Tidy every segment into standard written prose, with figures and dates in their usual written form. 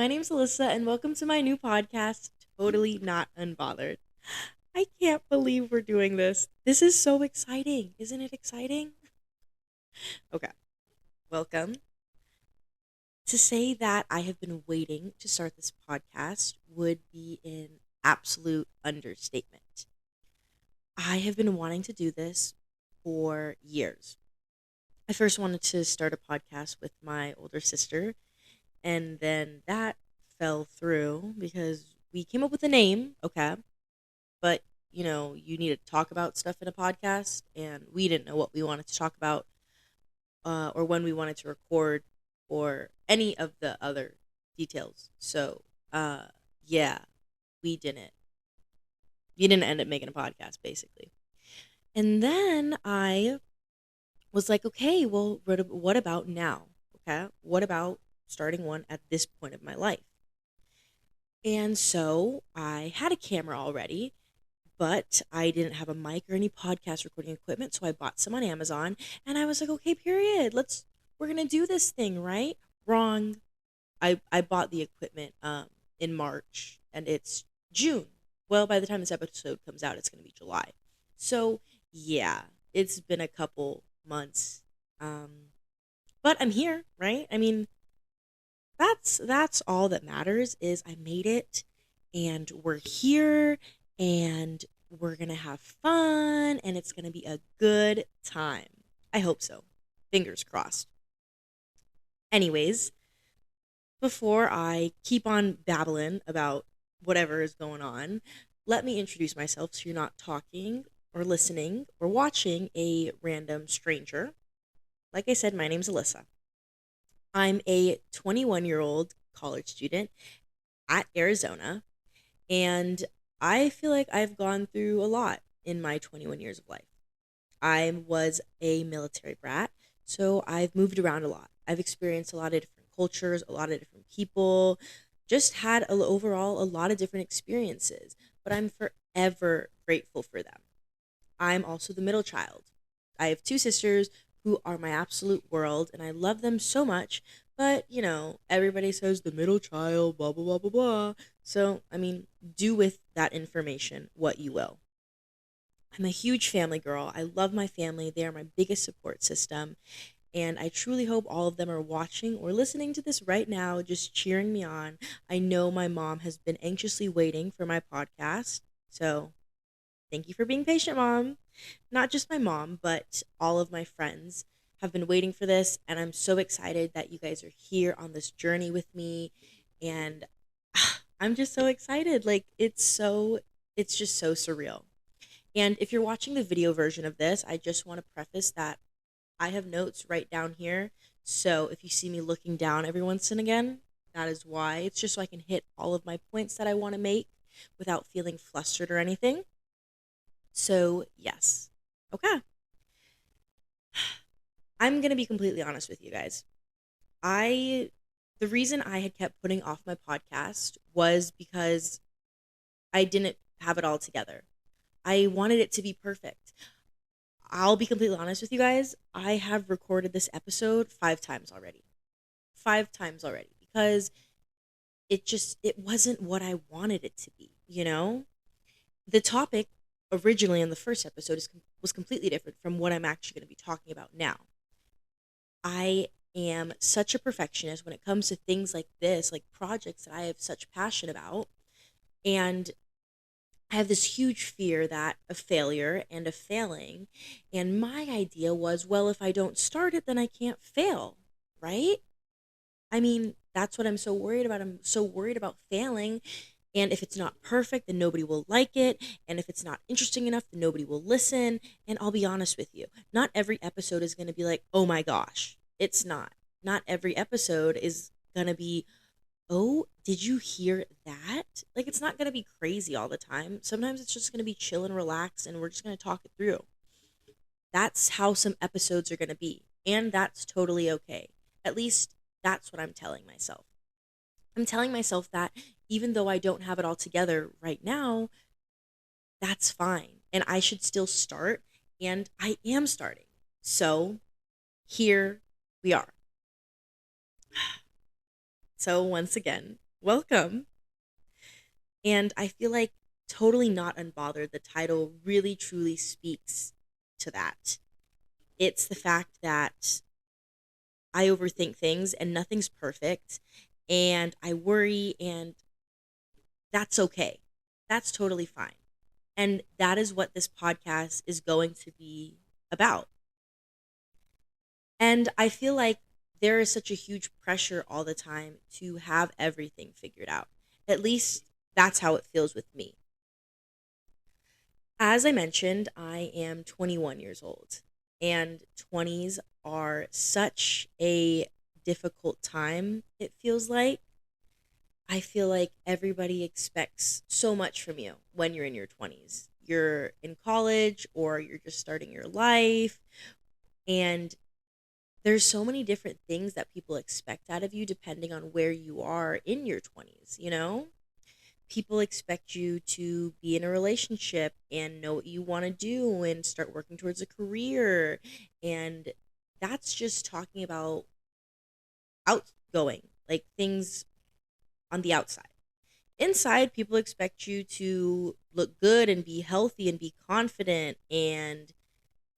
my name's Alyssa, and welcome to my new podcast, Totally Not Unbothered. I can't believe we're doing this. This is so exciting. Isn't it exciting? Okay, welcome. To say that I have been waiting to start this podcast would be an absolute understatement. I have been wanting to do this for years. I first wanted to start a podcast with my older sister, and then that fell through because we came up with a name, okay, but you need to talk about stuff in a podcast, and we didn't know what we wanted to talk about, or when we wanted to record, or any of the other details. So, yeah, we didn't. We didn't end up making a podcast, basically. And then I was like, okay, well, what about now? Okay, what about starting one at this point of my life? And so I had a camera already, but I didn't have a mic or any podcast recording equipment, so I bought some on Amazon, and I was like, okay, period. We're gonna do this thing, right? Wrong. I bought the equipment in March, and it's June. Well, by the time this episode comes out, it's gonna be July. So yeah, it's been a couple months. But I'm here, right? I mean, that's all that matters is I made it, and we're here, and we're going to have fun, and it's going to be a good time. I hope so. Fingers crossed. Anyways, before I keep on babbling about whatever is going on, let me introduce myself so you're not talking or listening or watching a random stranger. Like I said, my name's Alyssa. I'm a 21-year-old college student at Arizona, and I feel like I've gone through a lot in my 21 years of life. I was a military brat, so I've moved around a lot. I've experienced a lot of different cultures, a lot of different people, just had overall a lot of different experiences, but I'm forever grateful for them. I'm also the middle child. I have two sisters who are my absolute world, and I love them so much. But, everybody says the middle child, blah, blah, blah, blah, blah. So, I mean, do with that information what you will. I'm a huge family girl. I love my family. They are my biggest support system. And I truly hope all of them are watching or listening to this right now, just cheering me on. I know my mom has been anxiously waiting for my podcast. So, thank you for being patient, Mom. Not just my mom, but all of my friends have been waiting for this. And I'm so excited that you guys are here on this journey with me. And I'm just so excited. It's just so surreal. And if you're watching the video version of this, I just want to preface that I have notes right down here. So if you see me looking down every once and again, that is why. It's just so I can hit all of my points that I want to make without feeling flustered or anything. So, yes. Okay. I'm going to be completely honest with you guys. I the reason I had kept putting off my podcast was because I didn't have it all together. I wanted it to be perfect. I'll be completely honest with you guys. I have recorded this episode 5 times already. 5 times already because it wasn't what I wanted it to be, you know? The topic originally in the first episode was completely different from what I'm actually going to be talking about now. I am such a perfectionist when it comes to things like this, like projects that I have such passion about. And I have this huge fear that of failure and of failing. And my idea was, well, if I don't start it, then I can't fail, right? I mean, that's what I'm so worried about. I'm so worried about failing. And if it's not perfect, then nobody will like it. And if it's not interesting enough, then nobody will listen. And I'll be honest with you, not every episode is going to be like, oh my gosh. It's not. Not every episode is going to be, oh, did you hear that? Like, it's not going to be crazy all the time. Sometimes it's just going to be chill and relax, and we're just going to talk it through. That's how some episodes are going to be. And that's totally okay. At least that's what I'm telling myself. I'm telling myself that even though I don't have it all together right now, that's fine. And I should still start. And I am starting. So here we are. So, once again, Welcome. And I feel like Totally Not Unbothered, the title really truly speaks to that. It's the fact that I overthink things and nothing's perfect and I worry, and that's okay. That's totally fine. And that is what this podcast is going to be about. And I feel like there is such a huge pressure all the time to have everything figured out. At least that's how it feels with me. As I mentioned, I am 21 years old, and 20s are such a difficult time, it feels like. I feel like everybody expects so much from you when you're in your 20s. You're in college or you're just starting your life, and there's so many different things that people expect out of you depending on where you are in your 20s, you know? People expect you to be in a relationship and know what you want to do and start working towards a career. And that's just talking about outgoing, like things on the outside. Inside, people expect you to look good and be healthy and be confident and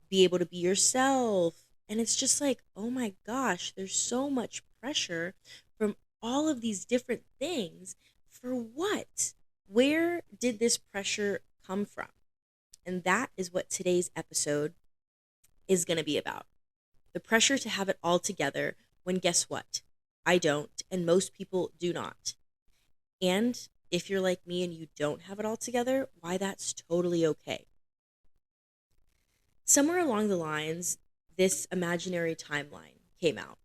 be able to be yourself. And it's just like, oh my gosh, there's so much pressure from all of these different things. For what? Where did this pressure come from? And that is what today's episode is going to be about. The pressure to have it all together when guess what? I don't, and most people do not. And if you're like me and you don't have it all together, why that's totally okay. Somewhere along the lines, this imaginary timeline came out.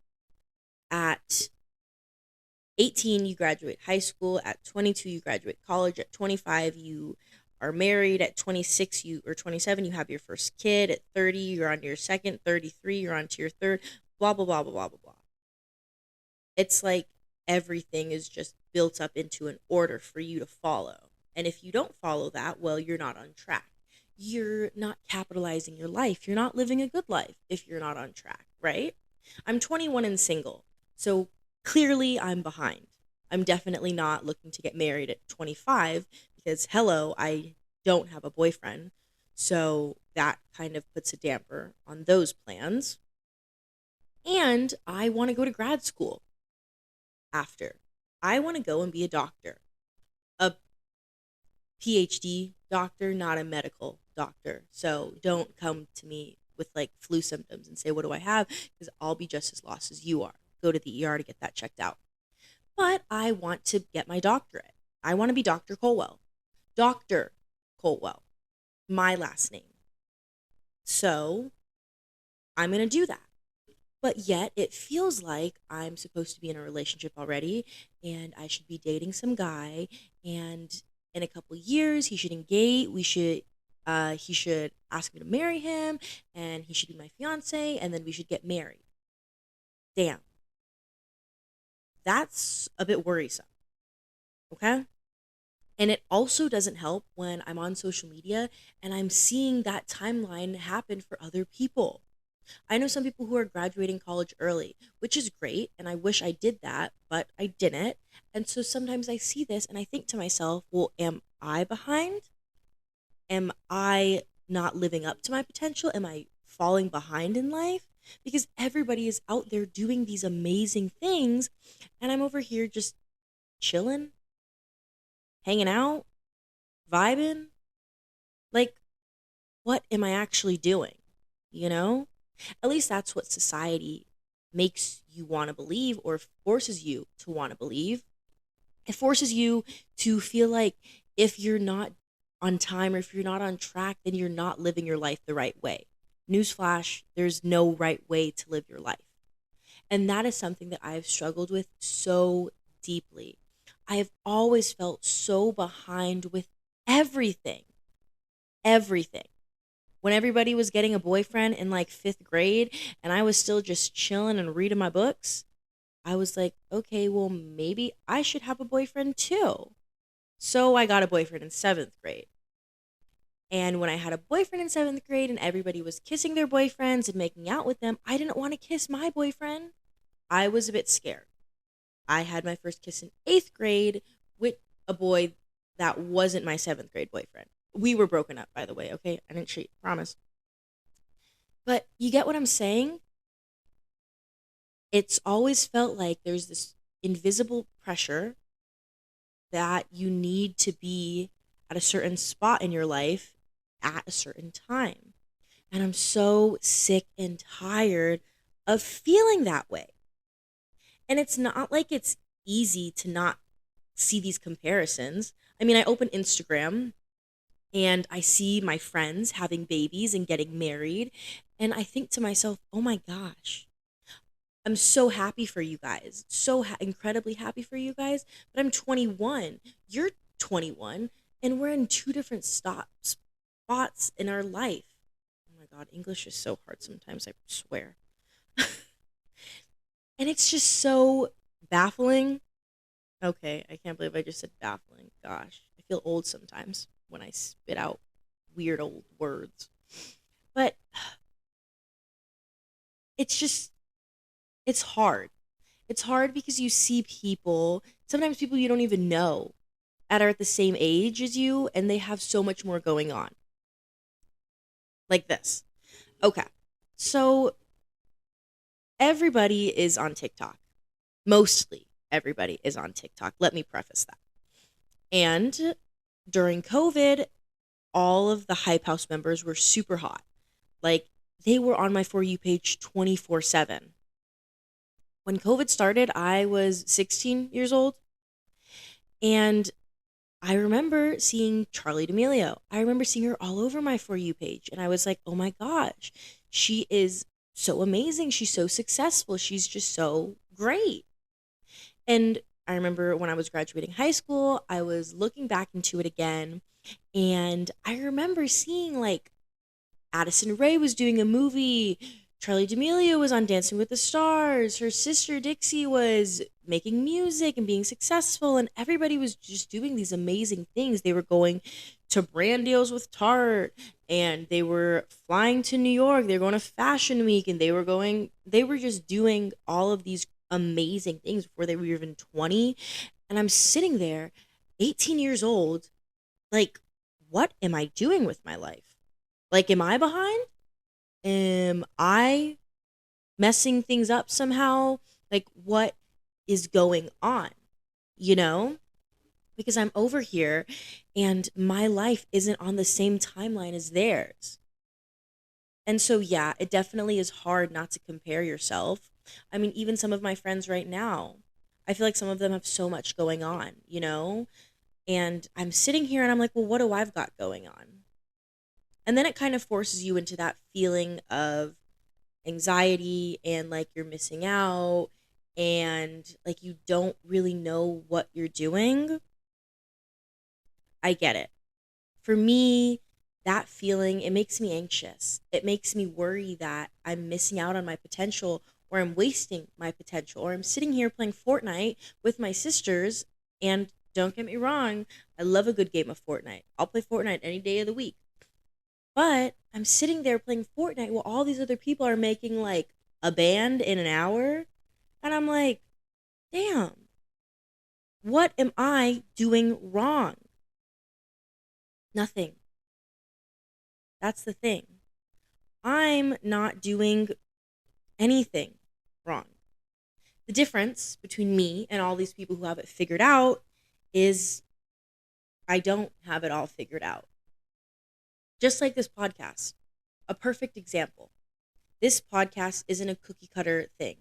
At 18, you graduate high school. At 22, you graduate college. At 25, you are married. At 26, you or 27, you have your first kid. At 30, you're on your second. 33, you're on to your third. Blah blah blah blah blah blah blah. It's like everything is just built up into an order for you to follow. And if you don't follow that, well, you're not on track. You're not capitalizing your life. You're not living a good life if you're not on track, right? I'm 21 and single. So clearly I'm behind. I'm definitely not looking to get married at 25 because, hello, I don't have a boyfriend. So that kind of puts a damper on those plans. And I want to go to grad school after. I want to go and be a doctor, a PhD doctor, not a medical doctor. So don't come to me with like flu symptoms and say, what do I have? Because I'll be just as lost as you are. Go to the ER to get that checked out. But I want to get my doctorate. I want to be Dr. Colwell. Dr. Colwell, my last name. So I'm going to do that. But yet it feels like I'm supposed to be in a relationship already and I should be dating some guy, and in a couple years he should engage, he should ask me to marry him, and he should be my fiance, and then we should get married. Damn. That's a bit worrisome. Okay? And it also doesn't help when I'm on social media and I'm seeing that timeline happen for other people. I know some people who are graduating college early, which is great, and I wish I did that, but I didn't. And so sometimes I see this and I think to myself, well, am I behind? Am I not living up to my potential? Am I falling behind in life? Because everybody is out there doing these amazing things, and I'm over here just chilling, hanging out, vibing. Like, what am I actually doing? You know? At least that's what society makes you want to believe, or forces you to want to believe. It forces you to feel like if you're not on time or if you're not on track, then you're not living your life the right way. Newsflash, there's no right way to live your life. And that is something that I've struggled with so deeply. I have always felt so behind with everything. Everything. When everybody was getting a boyfriend in like fifth grade and I was still just chilling and reading my books, I was like, okay, well, maybe I should have a boyfriend too. So I got a boyfriend in seventh grade. And when I had a boyfriend in seventh grade and everybody was kissing their boyfriends and making out with them, I didn't want to kiss my boyfriend. I was a bit scared. I had my first kiss in 8th grade with a boy that wasn't my 7th grade boyfriend. We were broken up, by the way, okay? I didn't cheat, promise. But you get what I'm saying? It's always felt like there's this invisible pressure that you need to be at a certain spot in your life at a certain time. And I'm so sick and tired of feeling that way. And it's not like it's easy to not see these comparisons. I mean, I open Instagram and I see my friends having babies and getting married. And I think to myself, oh my gosh, I'm so happy for you guys. Incredibly happy for you guys. But I'm 21. You're 21. And we're in two different spots in our life. Oh my God, English is so hard sometimes, I swear. And it's just so baffling. Okay, I can't believe I just said baffling. Gosh, I feel old sometimes when I spit out weird old words. But it's just, it's hard. It's hard because you see people, sometimes people you don't even know, that are at the same age as you, and they have so much more going on. Like this. Okay. So everybody is on TikTok. Mostly everybody is on TikTok. Let me preface that. And during COVID, all of the Hype House members were super hot. Like, they were on my For You page 24/7. When COVID started, I was 16 years old. And I remember seeing Charlie D'Amelio. I remember seeing her all over my For You page. And I was like, oh my gosh, she is so amazing. She's so successful. She's just so great. And I remember when I was graduating high school, I was looking back into it again. And I remember seeing like Addison Rae was doing a movie. Charlie D'Amelio was on Dancing with the Stars. Her sister Dixie was making music and being successful. And everybody was just doing these amazing things. They were going to brand deals with Tarte, and they were flying to New York. They were going to Fashion Week, and they were just doing all of these amazing things before they were even 20. And I'm sitting there, 18 years old, like, what am I doing with my life? Like, am I behind? Am I messing things up somehow? Like, what is going on? You know? Because I'm over here and my life isn't on the same timeline as theirs. And so, yeah, it definitely is hard not to compare yourself. I mean, even some of my friends right now, I feel like some of them have so much going on, you know? And I'm sitting here and I'm like, well, what do I've got going on? And then it kind of forces you into that feeling of anxiety and like you're missing out and like you don't really know what you're doing. I get it. For me, that feeling, it makes me anxious. It makes me worry that I'm missing out on my potential, or I'm wasting my potential, or I'm sitting here playing Fortnite with my sisters. And don't get me wrong, I love a good game of Fortnite. I'll play Fortnite any day of the week. But I'm sitting there playing Fortnite while all these other people are making like a band in an hour. And I'm like, damn, what am I doing wrong? Nothing. That's the thing. I'm not doing anything wrong. The difference between me and all these people who have it figured out is I don't have it all figured out. Just like this podcast, a perfect example. This podcast isn't a cookie cutter thing.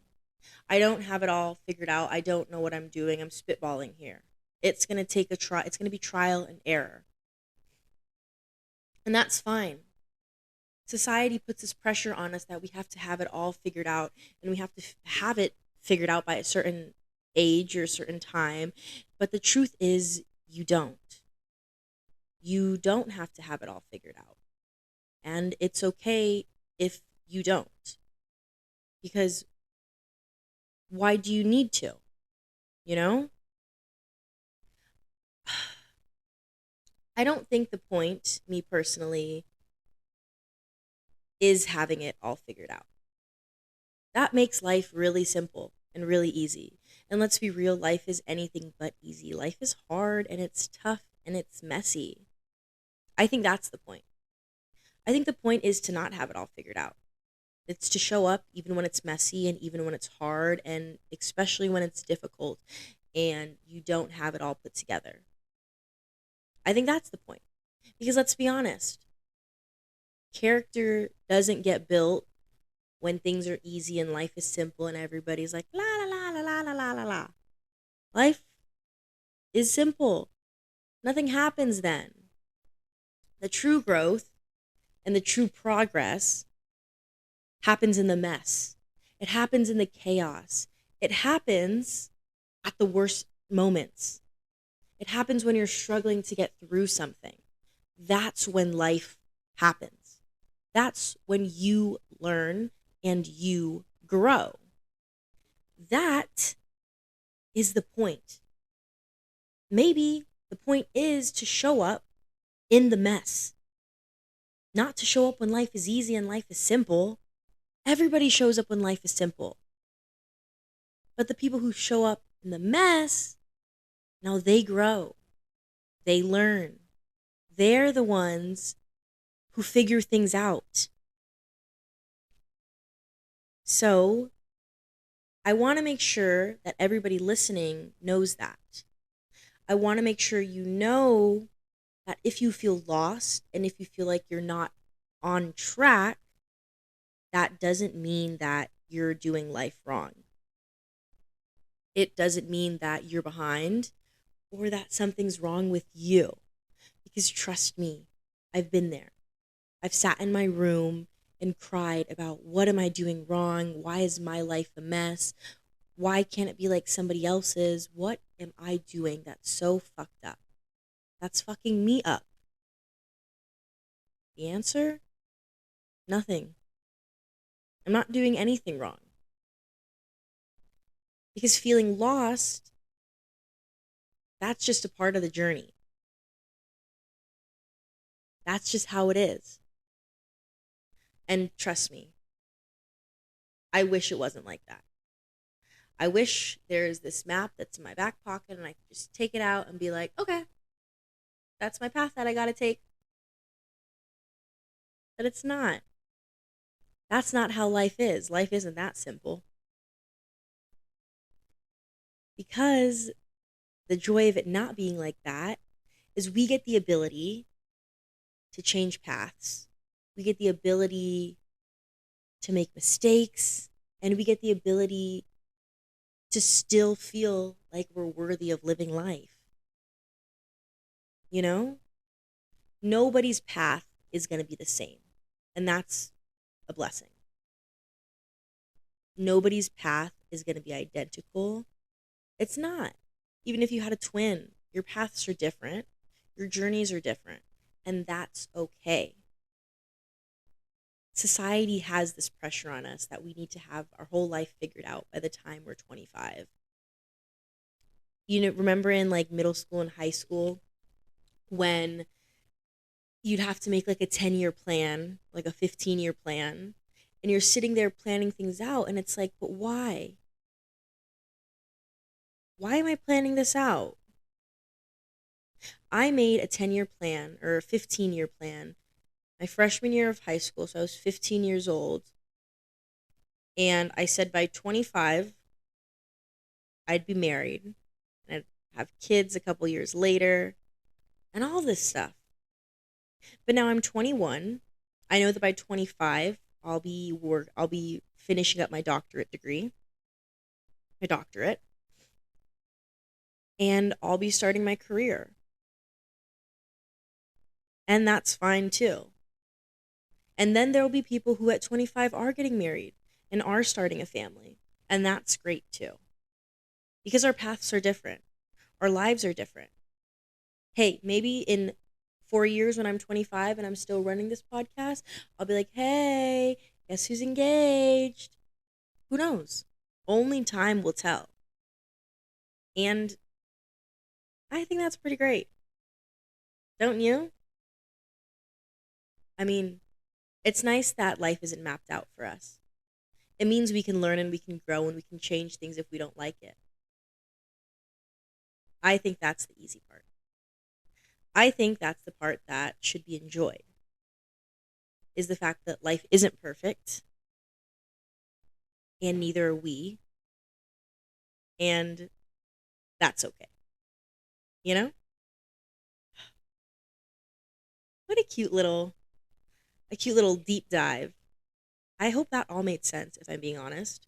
I don't have it all figured out. I don't know what I'm doing. I'm spitballing here. It's going to take a try. It's going to be trial and error. And that's fine. Society puts this pressure on us that we have to have it all figured out, and we have to have it figured out by a certain age or a certain time. But the truth is, you don't. You don't have to have it all figured out. And it's okay if you don't. Because why do you need to? You know? I don't think the point, me personally, is having it all figured out. That makes life really simple and really easy. And let's be real, life is anything but easy. Life is hard and it's tough and it's messy. I think that's the point. I think the point is to not have it all figured out. It's to show up even when it's messy and even when it's hard and especially when it's difficult and you don't have it all put together. I think that's the point. Because let's be honest, character doesn't get built when things are easy and life is simple and everybody's like la la la la la la la la la. Life is simple. Nothing happens then. The true growth and the true progress happens in the mess. It happens in the chaos. It happens at the worst moments. It happens when you're struggling to get through something. That's when life happens. That's when you learn and you grow. That is the point. Maybe the point is to show up in the mess, not to show up when life is easy and life is simple. Everybody shows up when life is simple. But the people who show up in the mess, now they grow. They learn. They're the ones who figure things out. So, I want to make sure that everybody listening knows that. I want to make sure you know that if you feel lost and if you feel like you're not on track, that doesn't mean that you're doing life wrong. It doesn't mean that you're behind or that something's wrong with you. Because trust me, I've been there. I've sat in my room and cried about what am I doing wrong? Why is my life a mess? Why can't it be like somebody else's? What am I doing that's so fucked up? That's fucking me up. The answer? Nothing. I'm not doing anything wrong. Because feeling lost, that's just a part of the journey. That's just how it is. And trust me, I wish it wasn't like that. I wish there's this map that's in my back pocket and I could just take it out and be like, okay, that's my path that I gotta take. But it's not. That's not how life is. Life isn't that simple. Because the joy of it not being like that is we get the ability to change paths. We get the ability to make mistakes, and we get the ability to still feel like we're worthy of living life. You know? Nobody's path is going to be the same, and that's a blessing. Nobody's path is going to be identical. It's not. Even if you had a twin, your paths are different, your journeys are different, and that's okay. Society has this pressure on us that we need to have our whole life figured out by the time we're 25. You know, remember in like middle school and high school when you'd have to make like a 10-year plan, like a 15-year plan, and you're sitting there planning things out and it's like, but why? Why am I planning this out? I made a 10-year plan or a 15-year plan my freshman year of high school, so I was 15 years old. And I said by 25, I'd be married and I'd have kids a couple years later and all this stuff. But now I'm 21. I know that by 25, I'll be finishing up my doctorate degree, my doctorate, and I'll be starting my career. And that's fine too. And then there will be people who at 25 are getting married and are starting a family. And that's great too. Because our paths are different. Our lives are different. Hey, maybe in 4 years when I'm 25 and I'm still running this podcast, I'll be like, hey, guess who's engaged? Who knows? Only time will tell. And I think that's pretty great. Don't you? I mean, it's nice that life isn't mapped out for us. It means we can learn and we can grow and we can change things if we don't like it. I think that's the easy part. I think that's the part that should be enjoyed, is the fact that life isn't perfect, and neither are we, and that's okay. You know? What a cute little deep dive. I hope that all made sense, if I'm being honest.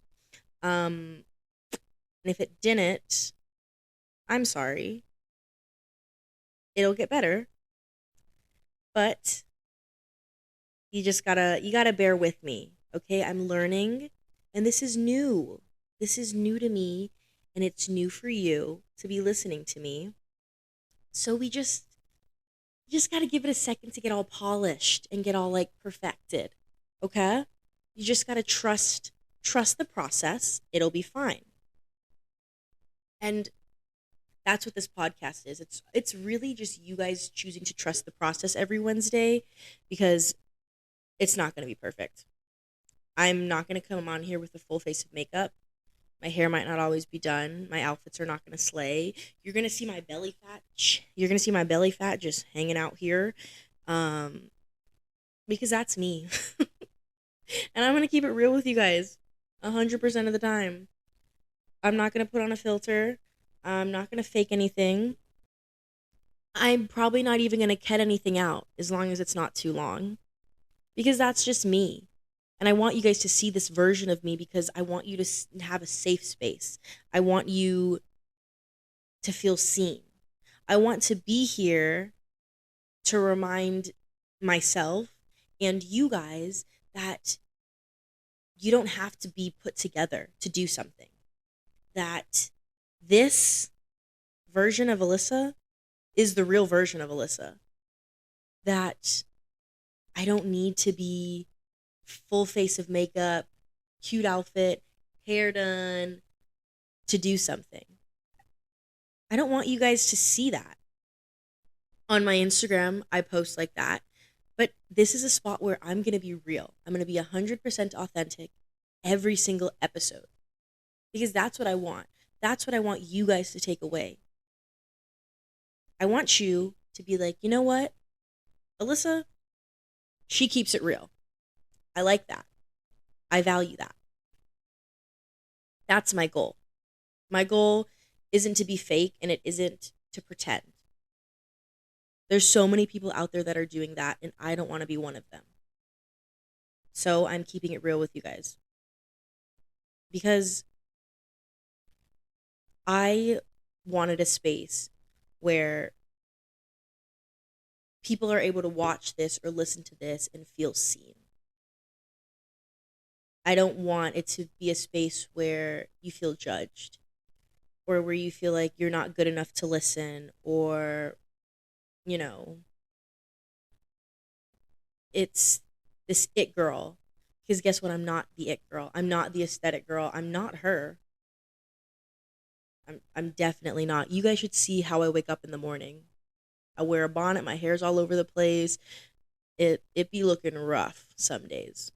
Um, and if it didn't, I'm sorry. It'll get better, but you gotta bear with me. Okay? I'm learning, and this is new. This is new to me, and it's new for you to be listening to me. So you just got to give it a second to get all polished and get all like perfected. Okay? You just got to trust the process. It'll be fine. And that's what this podcast is. It's really just you guys choosing to trust the process every Wednesday, because it's not going to be perfect. I'm not going to come on here with a full face of makeup. My hair might not always be done. My outfits are not going to slay. You're going to see my belly fat. You're going to see my belly fat just hanging out here. Um, because that's me. And I'm going to keep it real with you guys 100% of the time. I'm not going to put on a filter. I'm not going to fake anything. I'm probably not even going to cut anything out as long as it's not too long, because that's just me. And I want you guys to see this version of me because I want you to have a safe space. I want you to feel seen. I want to be here to remind myself and you guys that you don't have to be put together to do something. That this version of Alyssa is the real version of Alyssa. That I don't need to be full face of makeup, cute outfit, hair done to do something. I don't want you guys to see that. On my Instagram, I post like that. But this is a spot where I'm going to be real. I'm going to be 100% authentic every single episode, because that's what I want. That's what I want you guys to take away. I want you to be like, you know what? Alyssa, she keeps it real. I like that. I value that. That's my goal. My goal isn't to be fake, and it isn't to pretend. There's so many people out there that are doing that, and I don't want to be one of them. So I'm keeping it real with you guys, because I wanted a space where people are able to watch this or listen to this and feel seen. I don't want it to be a space where you feel judged, or where you feel like you're not good enough to listen, or, you know, it's this it girl. Because guess what? I'm not the it girl. I'm not the aesthetic girl. I'm not her. I'm definitely not. You guys should see how I wake up in the morning. I wear a bonnet, my hair's all over the place. It be looking rough some days.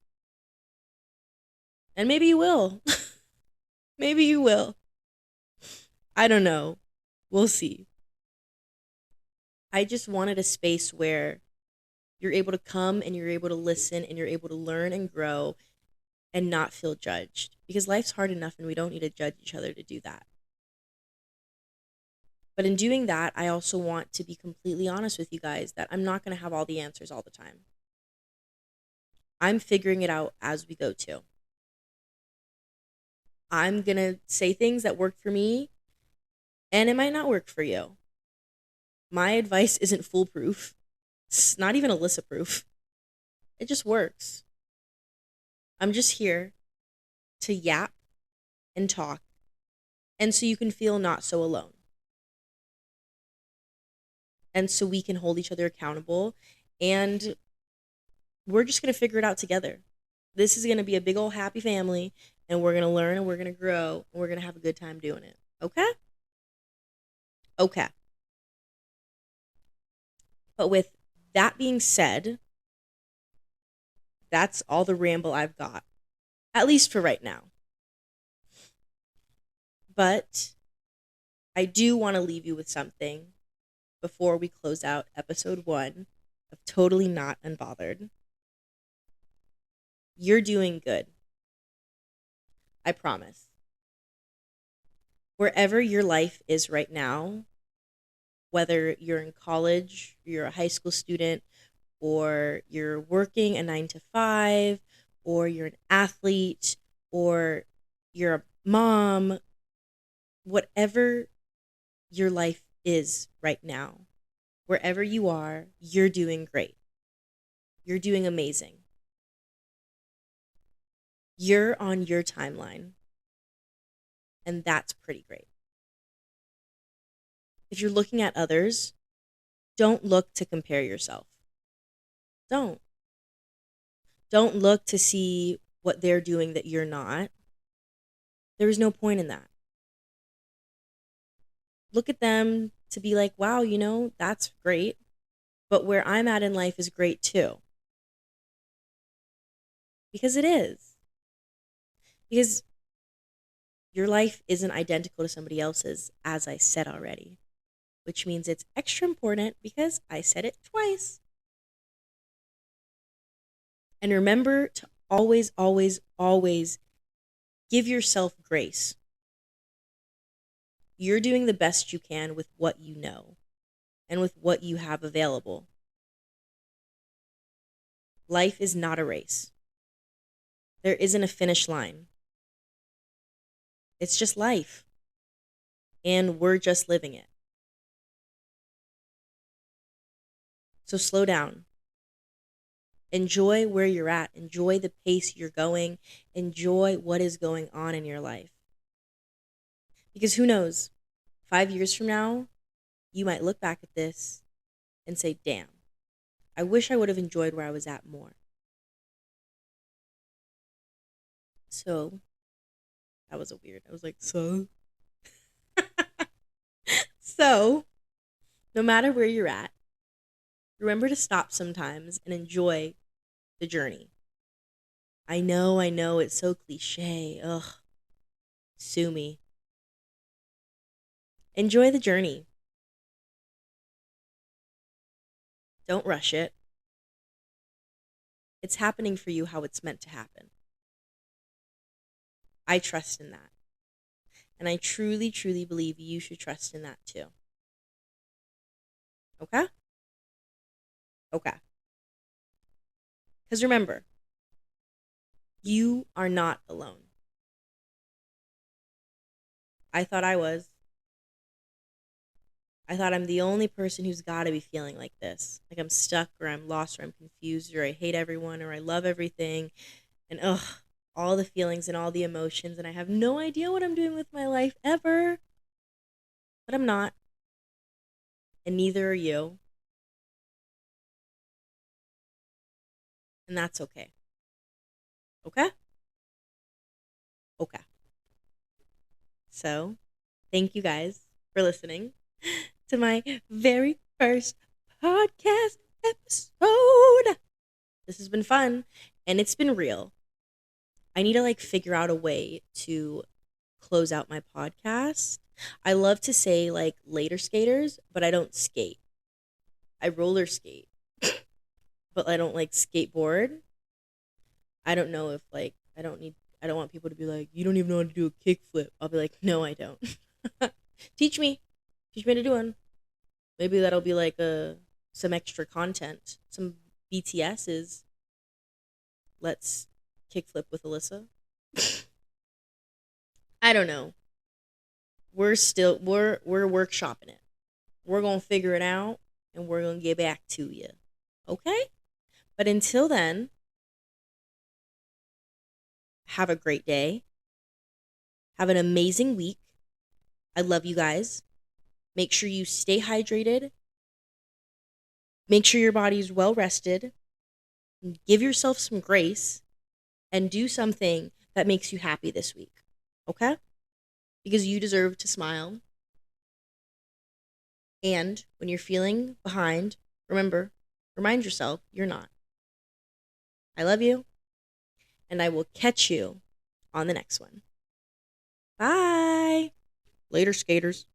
And maybe you will. Maybe you will. I don't know. We'll see. I just wanted a space where you're able to come and you're able to listen and you're able to learn and grow and not feel judged. Because life's hard enough and we don't need to judge each other to do that. But in doing that, I also want to be completely honest with you guys that I'm not going to have all the answers all the time. I'm figuring it out as we go too. I'm going to say things that work for me, and it might not work for you. My advice isn't foolproof. It's not even Alyssa proof. It just works. I'm just here to yap and talk, and so you can feel not so alone. And so we can hold each other accountable, and we're just going to figure it out together. This is going to be a big old happy family, and we're going to learn and we're going to grow and we're going to have a good time doing it. Okay? Okay. But with that being said, that's all the ramble I've got, at least for right now. But I do want to leave you with something before we close out episode 1 of Totally Not Unbothered. You're doing good. I promise. Wherever your life is right now, whether you're in college, you're a high school student, or you're working a 9 to 5, or you're an athlete, or you're a mom, whatever your life is right now, wherever you are, you're doing great. You're doing amazing. You're on your timeline, and that's pretty great. If you're looking at others, don't look to compare yourself. Don't. Don't look to see what they're doing that you're not. There is no point in that. Look at them to be like, wow, that's great. But where I'm at in life is great too. Because it is. Because your life isn't identical to somebody else's, as I said already. Which means it's extra important because I said it twice. And remember to always, always, always give yourself grace. You're doing the best you can with what you know and with what you have available. Life is not a race. There isn't a finish line. It's just life. And we're just living it. So slow down. Enjoy where you're at. Enjoy the pace you're going. Enjoy what is going on in your life. Because who knows, 5 years from now, you might look back at this and say, damn, I wish I would have enjoyed where I was at more. So, that was I was like, so? So, no matter where you're at, remember to stop sometimes and enjoy the journey. I know, it's so cliche. Ugh, sue me. Enjoy the journey. Don't rush it. It's happening for you how it's meant to happen. I trust in that. And I truly, truly believe you should trust in that too. Okay? Okay. Because remember, you are not alone. I thought I was. I thought I'm the only person who's got to be feeling like this. Like I'm stuck or I'm lost or I'm confused or I hate everyone or I love everything. And all the feelings and all the emotions. And I have no idea what I'm doing with my life ever. But I'm not. And neither are you. And that's okay. Okay? Okay. So, thank you guys for listening to my very first podcast episode. This has been fun and it's been real. I need to figure out a way to close out my podcast. I love to say later skaters, but I don't skate. I roller skate, but I don't skateboard. I don't know if I don't want people to be like, you don't even know how to do a kickflip. I'll be like, no, I don't. Teach me how to do one. Maybe that'll be some extra content. Some BTS's Let's Kickflip with Alyssa. I don't know. We're workshopping it. We're gonna figure it out and we're gonna get back to you. Okay? But until then, have a great day. Have an amazing week. I love you guys. Make sure you stay hydrated. Make sure your body's well rested. Give yourself some grace and do something that makes you happy this week. Okay? Because you deserve to smile. And when you're feeling behind, remind yourself you're not. I love you. And I will catch you on the next one. Bye. Later, skaters.